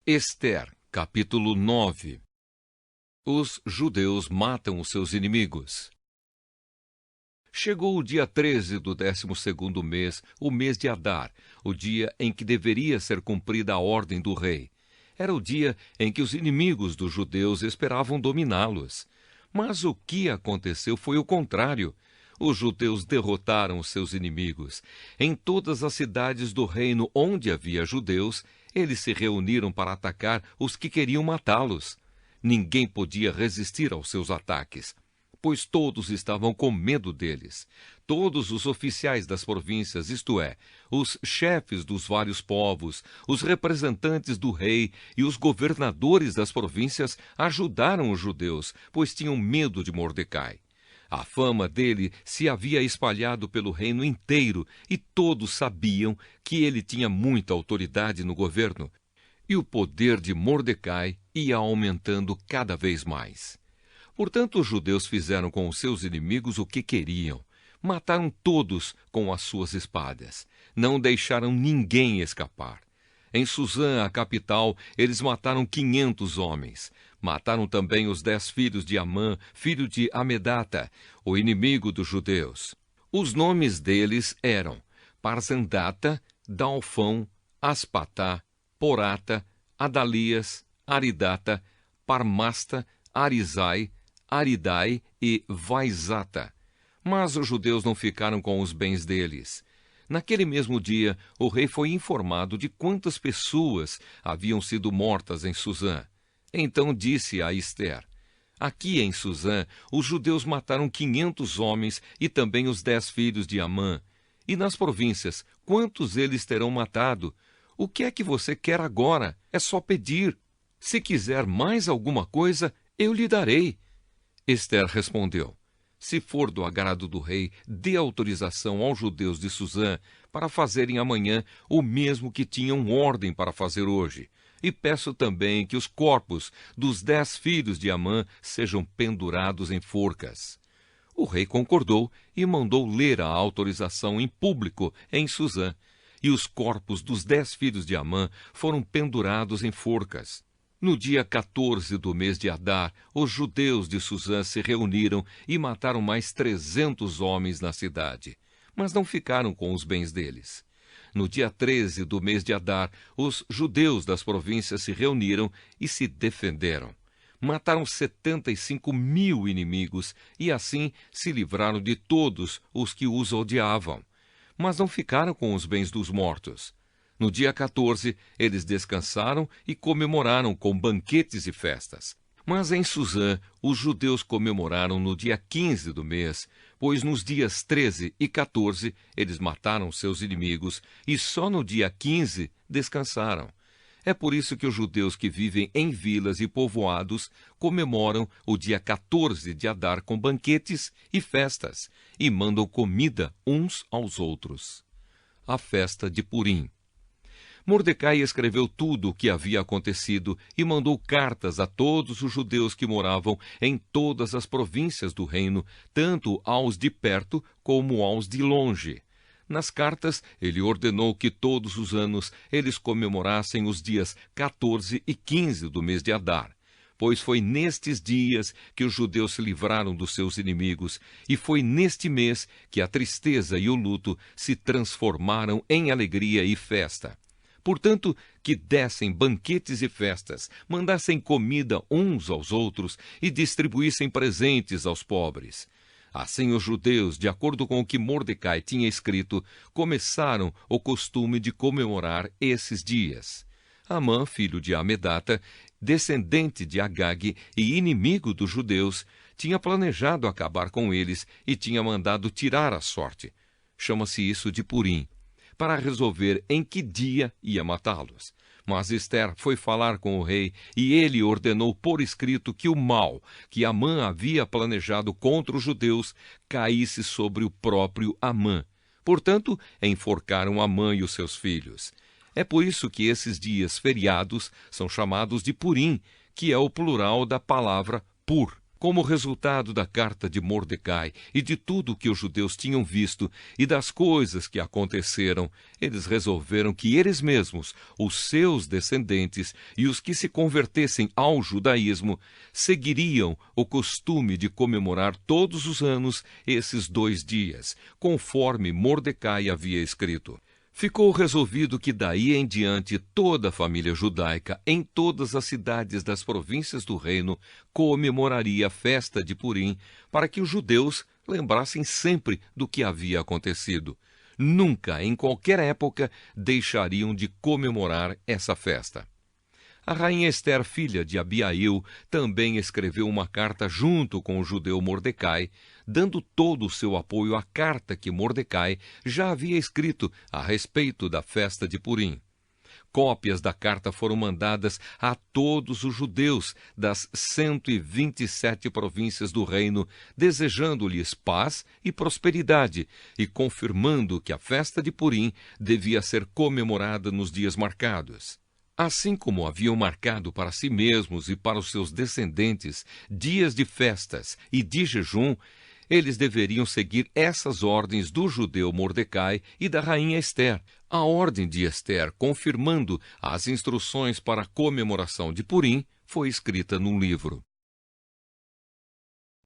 Ester, capítulo 9. Os judeus matam os seus inimigos. Chegou o dia 13 do 12º mês, o mês de Adar, o dia em que deveria ser cumprida a ordem do rei. Era o dia em que os inimigos dos judeus esperavam dominá-los. Mas o que aconteceu foi o contrário. Os judeus derrotaram os seus inimigos. Em todas as cidades do reino onde havia judeus, eles se reuniram para atacar os que queriam matá-los. Ninguém podia resistir aos seus ataques, pois todos estavam com medo deles. Todos os oficiais das províncias, isto é, os chefes dos vários povos, os representantes do rei e os governadores das províncias ajudaram os judeus, pois tinham medo de Mordecai. A fama dele se havia espalhado pelo reino inteiro e todos sabiam que ele tinha muita autoridade no governo. E o poder de Mordecai ia aumentando cada vez mais. Portanto, os judeus fizeram com os seus inimigos o que queriam. Mataram todos com as suas espadas. Não deixaram ninguém escapar. Em Suzã, a capital, eles mataram 500 homens. Mataram também os 10 filhos de Amã, filho de Amedata, o inimigo dos judeus. Os nomes deles eram Parzandata, Dalfão, Aspatá, Porata, Adalias, Aridata, Parmasta, Arizai, Aridai e Vaizata. Mas os judeus não ficaram com os bens deles. Naquele mesmo dia, o rei foi informado de quantas pessoas haviam sido mortas em Suzã. Então disse a Ester: aqui em Suzã, os judeus mataram 500 homens e também os 10 filhos de Amã. E nas províncias, quantos eles terão matado? O que é que você quer agora? É só pedir. Se quiser mais alguma coisa, eu lhe darei. Ester respondeu: se for do agrado do rei, dê autorização aos judeus de Suzã para fazerem amanhã o mesmo que tinham ordem para fazer hoje. E peço também que os corpos dos 10 filhos de Amã sejam pendurados em forcas. O rei concordou e mandou ler a autorização em público em Suzã. E os corpos dos 10 filhos de Amã foram pendurados em forcas. No dia 14 do mês de Adar, os judeus de Suzã se reuniram e mataram mais 300 homens na cidade, mas não ficaram com os bens deles. No dia 13 do mês de Adar, os judeus das províncias se reuniram e se defenderam. Mataram 75.000 inimigos e assim se livraram de todos os que os odiavam. Mas não ficaram com os bens dos mortos. No dia 14, eles descansaram e comemoraram com banquetes e festas. Mas em Suzã, os judeus comemoraram no dia 15 do mês, pois nos dias 13 e 14 eles mataram seus inimigos e só no dia 15 descansaram. É por isso que os judeus que vivem em vilas e povoados comemoram o dia 14 de Adar com banquetes e festas e mandam comida uns aos outros. A festa de Purim. Mordecai escreveu tudo o que havia acontecido e mandou cartas a todos os judeus que moravam em todas as províncias do reino, tanto aos de perto como aos de longe. Nas cartas, ele ordenou que todos os anos eles comemorassem os dias 14 e 15 do mês de Adar, pois foi nestes dias que os judeus se livraram dos seus inimigos, e foi neste mês que a tristeza e o luto se transformaram em alegria e festa. Portanto, que dessem banquetes e festas, mandassem comida uns aos outros e distribuíssem presentes aos pobres. Assim os judeus, de acordo com o que Mordecai tinha escrito, começaram o costume de comemorar esses dias. Amã, filho de Amedata, descendente de Agag e inimigo dos judeus, tinha planejado acabar com eles e tinha mandado tirar a sorte. Chama-se isso de Purim, para resolver em que dia ia matá-los. Mas Ester foi falar com o rei e ele ordenou por escrito que o mal que Amã havia planejado contra os judeus caísse sobre o próprio Amã. Portanto, enforcaram Amã e os seus filhos. É por isso que esses dias feriados são chamados de Purim, que é o plural da palavra pur. Como resultado da carta de Mordecai e de tudo o que os judeus tinham visto e das coisas que aconteceram, eles resolveram que eles mesmos, os seus descendentes e os que se convertessem ao judaísmo, seguiriam o costume de comemorar todos os anos esses 2 dias, conforme Mordecai havia escrito. Ficou resolvido que daí em diante toda a família judaica em todas as cidades das províncias do reino comemoraria a festa de Purim, para que os judeus lembrassem sempre do que havia acontecido. Nunca, em qualquer época, deixariam de comemorar essa festa. A rainha Ester, filha de Abiail, também escreveu uma carta junto com o judeu Mordecai, dando todo o seu apoio à carta que Mordecai já havia escrito a respeito da festa de Purim. Cópias da carta foram mandadas a todos os judeus das 127 províncias do reino, desejando-lhes paz e prosperidade e confirmando que a festa de Purim devia ser comemorada nos dias marcados. Assim como haviam marcado para si mesmos e para os seus descendentes dias de festas e de jejum, eles deveriam seguir essas ordens do judeu Mordecai e da rainha Ester. A ordem de Ester, confirmando as instruções para a comemoração de Purim, foi escrita num livro.